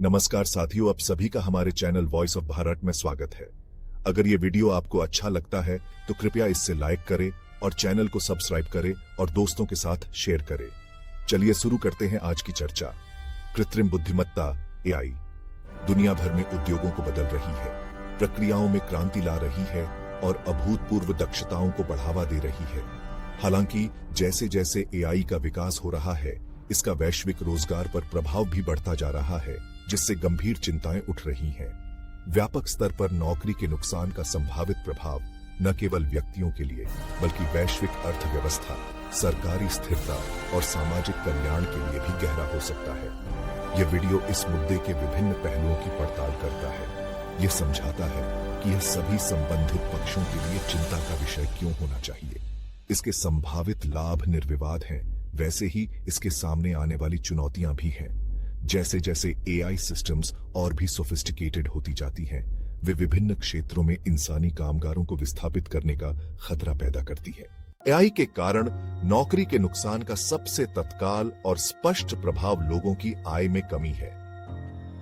नमस्कार साथियों, आप सभी का हमारे चैनल वॉइस ऑफ भारत में स्वागत है। अगर ये वीडियो आपको अच्छा लगता है तो कृपया इससे लाइक करें और चैनल को सब्सक्राइब करें और दोस्तों के साथ शेयर करें। चलिए शुरू करते हैं आज की चर्चा। कृत्रिम बुद्धिमत्ता एआई दुनिया भर में उद्योगों को बदल रही है, प्रक्रियाओं में क्रांति ला रही है और अभूतपूर्व दक्षताओं को बढ़ावा दे रही है। हालांकि जैसे जैसे एआई का विकास हो रहा है, इसका वैश्विक रोजगार पर प्रभाव भी बढ़ता जा रहा है, जिससे गंभीर चिंताएं उठ रही हैं। व्यापक स्तर पर नौकरी के नुकसान का संभावित प्रभाव न केवल व्यक्तियों के लिए बल्कि वैश्विक अर्थव्यवस्था, सरकारी स्थिरता और सामाजिक कल्याण के लिए भी गहरा हो सकता है। यह वीडियो इस मुद्दे के विभिन्न पहलुओं की पड़ताल करता है। यह समझाता है कि यह सभी संबंधित पक्षों के लिए चिंता का विषय क्यों होना चाहिए। इसके संभावित लाभ निर्विवाद हैं, वैसे ही इसके सामने आने वाली चुनौतियां भी हैं। जैसे जैसे एआई सिस्टम्स और भी सोफिस्टिकेटेड होती जाती हैं, वे विभिन्न क्षेत्रों में इंसानी कामगारों को विस्थापित करने का खतरा पैदा करती है। एआई के कारण नौकरी के नुकसान का सबसे तत्काल और स्पष्ट प्रभाव लोगों की आय में कमी है।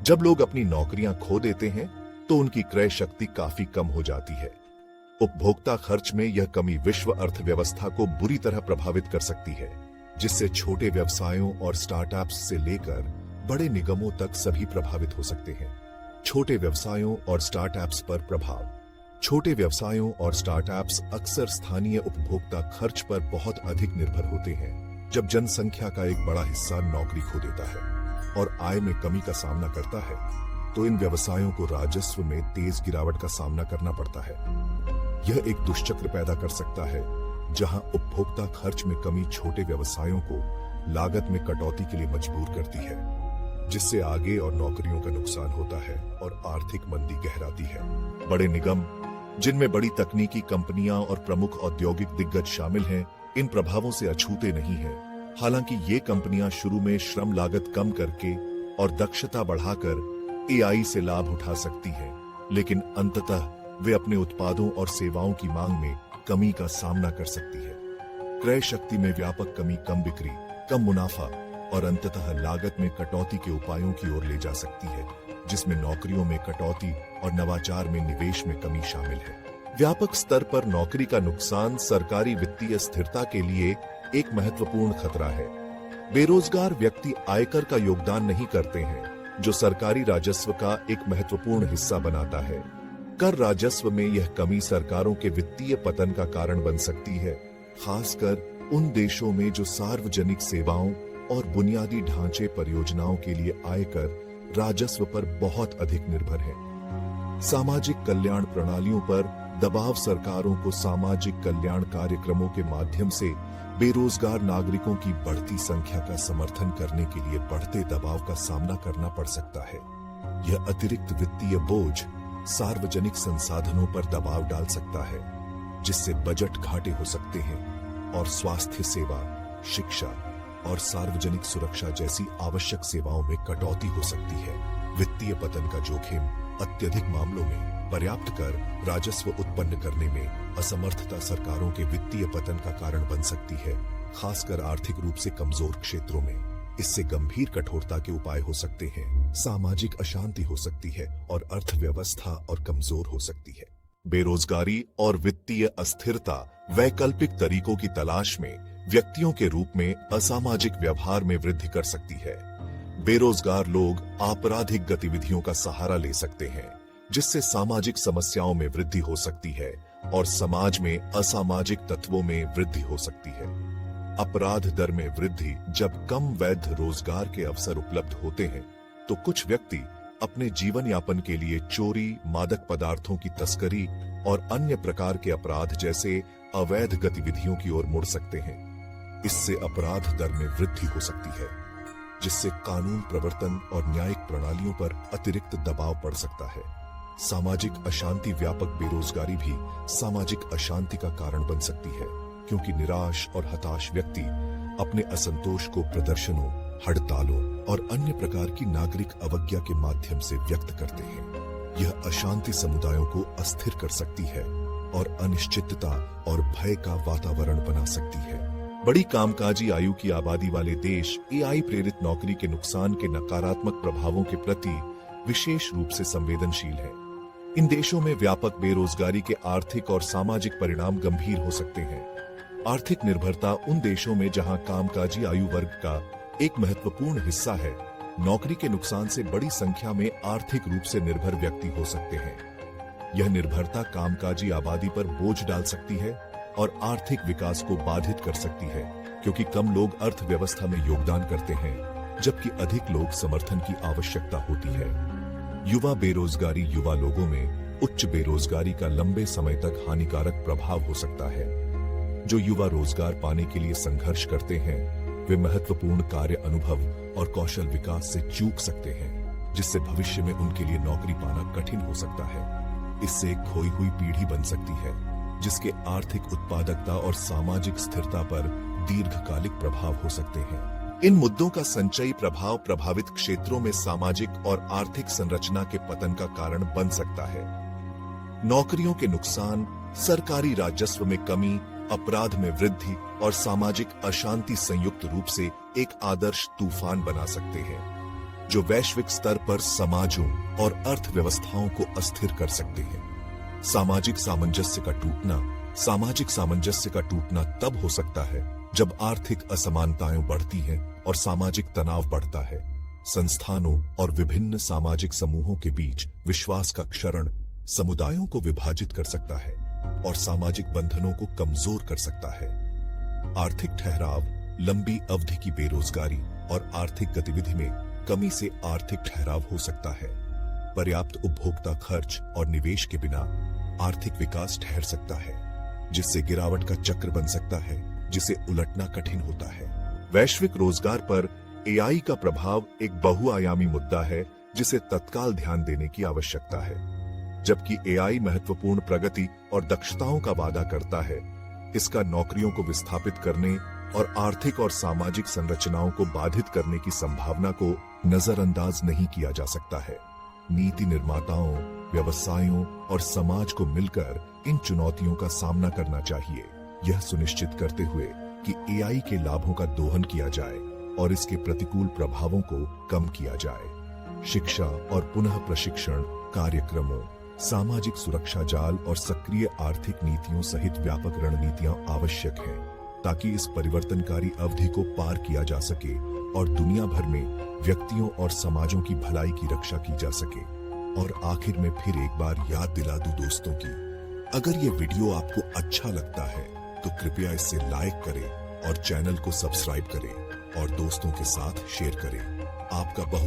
जब लोग अपनी नौकरियां खो देते हैं तो उनकी क्रय शक्ति काफी कम हो जाती है। उपभोक्ता खर्च में यह कमी विश्व अर्थव्यवस्था को बुरी तरह प्रभावित कर सकती है, जिससे छोटे व्यवसायों और स्टार्टअप्स से लेकर बड़े निगमों तक सभी प्रभावित हो सकते हैं। छोटे व्यवसायों और स्टार्टअप्स पर प्रभाव। छोटे व्यवसायों और स्टार्टअप्स अक्सर स्थानीय उपभोक्ता खर्च पर बहुत अधिक निर्भर होते हैं। जब जनसंख्या का एक बड़ा हिस्सा नौकरी खो देता है और आय में कमी का सामना करता है, तो इन व्यवसायों को राजस्व में तेज गिरावट का सामना करना पड़ता है। यह एक दुष्चक्र पैदा कर सकता है, जहां उपभोक्ता खर्च में कमी छोटे व्यवसायों को लागत में कटौती के लिए मजबूर करती है, जिससे आगे और नौकरियों का नुकसान होता है और आर्थिक मंदी गहराती है। बड़े निगम, जिनमें बड़ी तकनीकी कंपनियां और प्रमुख औद्योगिक दिग्गज शामिल हैं, इन प्रभावों से अछूते नहीं हैं। हालांकि ये कंपनियां शुरू में श्रम लागत कम करके और दक्षता बढ़ाकर एआई से लाभ उठा सकती हैं, लेकिन अंततः वे अपने उत्पादों और सेवाओं की मांग में कमी का सामना कर सकती है। क्रय शक्ति में व्यापक कमी कम बिक्री, कम मुनाफा और अंततः लागत में कटौती के उपायों की ओर ले जा सकती है, जिसमें नौकरियों में कटौती और नवाचार में निवेश में कमी शामिल है। व्यापक स्तर पर नौकरी का नुकसान सरकारी वित्तीय स्थिरता के लिए एक महत्वपूर्ण खतरा है। बेरोजगार व्यक्ति आयकर का योगदान नहीं करते हैं, जो सरकारी राजस्व का एक महत्वपूर्ण हिस्सा बनाता है। कर राजस्व में यह कमी सरकारों के वित्तीय पतन का कारण बन सकती है, खासकर उन देशों में जो सार्वजनिक सेवाओं और बुनियादी ढांचे परियोजनाओं के लिए आयकर राजस्व पर बहुत अधिक निर्भर है। सामाजिक कल्याण प्रणालियों पर दबाव। सरकारों को सामाजिक कल्याण कार्यक्रमों के माध्यम से बेरोजगार नागरिकों की बढ़ती संख्या का समर्थन करने के लिए बढ़ते दबाव का सामना करना पड़ सकता है। यह अतिरिक्त वित्तीय बोझ सार्वजनिक संसाधनों पर दबाव डाल सकता है, जिससे बजट घाटे हो सकते हैं और स्वास्थ्य सेवा, शिक्षा और सार्वजनिक सुरक्षा जैसी आवश्यक सेवाओं में कटौती हो सकती है। वित्तीय पतन का जोखिम। अत्यधिक मामलों में पर्याप्त कर राजस्व उत्पन्न करने में असमर्थता सरकारों के वित्तीय पतन का कारण बन सकती है, खासकर आर्थिक रूप से कमजोर क्षेत्रों में। इससे गंभीर कठोरता के उपाय हो सकते हैं, सामाजिक अशांति हो सकती है और अर्थव्यवस्था और कमजोर हो सकती है। बेरोजगारी और वित्तीय अस्थिरता। वैकल्पिक तरीकों की तलाश में व्यक्तियों के रूप में असामाजिक व्यवहार में वृद्धि कर सकती है। बेरोजगार लोग आपराधिक गतिविधियों का सहारा ले सकते हैं, जिससे सामाजिक समस्याओं में वृद्धि हो सकती है और समाज में असामाजिक तत्वों में वृद्धि हो सकती है। अपराध दर में वृद्धि। जब कम वैध रोजगार के अवसर उपलब्ध होते हैं, तो कुछ व्यक्ति अपने जीवन यापन के लिए चोरी, मादक पदार्थों की तस्करी और अन्य प्रकार के अपराध जैसे अवैध गतिविधियों की ओर मुड़ सकते हैं। इससे अपराध दर में वृद्धि हो सकती है, जिससे कानून प्रवर्तन और न्यायिक प्रणालियों पर अतिरिक्त दबाव पड़ सकता है। सामाजिक अशांति। व्यापक बेरोजगारी भी सामाजिक अशांति का कारण बन सकती है, क्योंकि निराश और हताश व्यक्ति अपने असंतोष को प्रदर्शनों, हड़तालों और अन्य प्रकार की नागरिक अवज्ञा के माध्यम से व्यक्त करते हैं। यह अशांति समुदायों को अस्थिर कर सकती है और अनिश्चितता और भय का वातावरण बना सकती है। बड़ी कामकाजी आयु की आबादी वाले देश एआई प्रेरित नौकरी के नुकसान के नकारात्मक प्रभावों के प्रति विशेष रूप से संवेदनशील है। इन देशों में व्यापक बेरोजगारी के आर्थिक और सामाजिक परिणाम गंभीर हो सकते हैं। आर्थिक निर्भरता उन देशों में जहां कामकाजी आयु वर्ग का एक महत्वपूर्ण हिस्सा है, नौकरी के नुकसान से बड़ी संख्या में आर्थिक रूप से निर्भर व्यक्ति हो सकते हैं। यह निर्भरता कामकाजी आबादी पर बोझ डाल सकती है और आर्थिक विकास को बाधित कर सकती है, क्योंकि कम लोग अर्थव्यवस्था में योगदान करते हैं जबकि अधिक लोग समर्थन की आवश्यकता होती है। युवा बेरोजगारी युवा लोगों में उच्च बेरोजगारी का लंबे समय तक हानिकारक प्रभाव हो सकता है। जो युवा रोजगार पाने के लिए संघर्ष करते हैं, वे महत्वपूर्ण कार्य अनुभव और कौशल विकास से चूक सकते हैं, जिससे भविष्य में उनके लिए नौकरी पाना कठिन हो सकता है। इससे एक खोई हुई पीढ़ी बन सकती है, जिसके आर्थिक उत्पादकता और सामाजिक स्थिरता पर दीर्घकालिक प्रभाव हो सकते हैं। इन मुद्दों का संचयी प्रभाव प्रभावित क्षेत्रों में सामाजिक और आर्थिक संरचना के पतन का कारण बन सकता है। नौकरियों के नुकसान सरकारी राजस्व में कमी, अपराध में वृद्धि और सामाजिक अशांति संयुक्त रूप से एक आदर्श तूफान बना सकते हैं, जो वैश्विक स्तर पर समाजों और अर्थव्यवस्थाओं को अस्थिर कर सकते हैं। सामाजिक सामंजस्य का टूटना तब हो सकता है जब आर्थिक असमानताएं बढ़ती हैं और सामाजिक तनाव बढ़ता है। संस्थानों और विभिन्न सामाजिक समूहों के बीच विश्वास का क्षरण समुदायों को विभाजित कर सकता है और सामाजिक बंधनों को कमजोर कर सकता है। आर्थिक ठहराव, लंबी अवधि की बेरोजगारी और आर्थिक गतिविधि में कमी से आर्थिक ठहराव हो सकता है। पर्याप्त उपभोक्ता खर्च और निवेश के बिना आर्थिक विकास ठहर सकता है, जिससे गिरावट का चक्र बन सकता है, जिसे उलटना कठिन होता है। वैश्विक रोजगार पर एआई का प्रभाव एक बहुआयामी मुद्दा है, जिसे तत्काल ध्यान देने की आवश्यकता है। जबकि एआई महत्वपूर्ण प्रगति और दक्षताओं का वादा करता है, इसका नौकरियों को विस्थापित करने और आर्थिक और सामाजिक संरचनाओं को बाधित करने की संभावना को नजरअंदाज नहीं किया जा सकता है। नीति निर्माताओं, व्यवसायों और समाज को मिलकर इन चुनौतियों का सामना करना चाहिए, यह सुनिश्चित करते हुए कि एआई के लाभों का दोहन किया जाए और इसके प्रतिकूल प्रभावों को कम किया जाए। शिक्षा और पुनः प्रशिक्षण कार्यक्रमों, सामाजिक सुरक्षा जाल और सक्रिय आर्थिक नीतियों सहित व्यापक रणनीतियां आवश्यक हैं, ताकि इस परिवर्तनकारी अवधि को पार किया जा सके और दुनिया भर में व्यक्तियों और समाजों की भलाई की रक्षा की जा सके। और आखिर में फिर एक बार याद दिला दूं दोस्तों की, अगर ये वीडियो आपको अच्छा लगता है तो कृपया इसे लाइक करें और चैनल को सब्सक्राइब करें और दोस्तों के साथ शेयर करें। आपका बहुत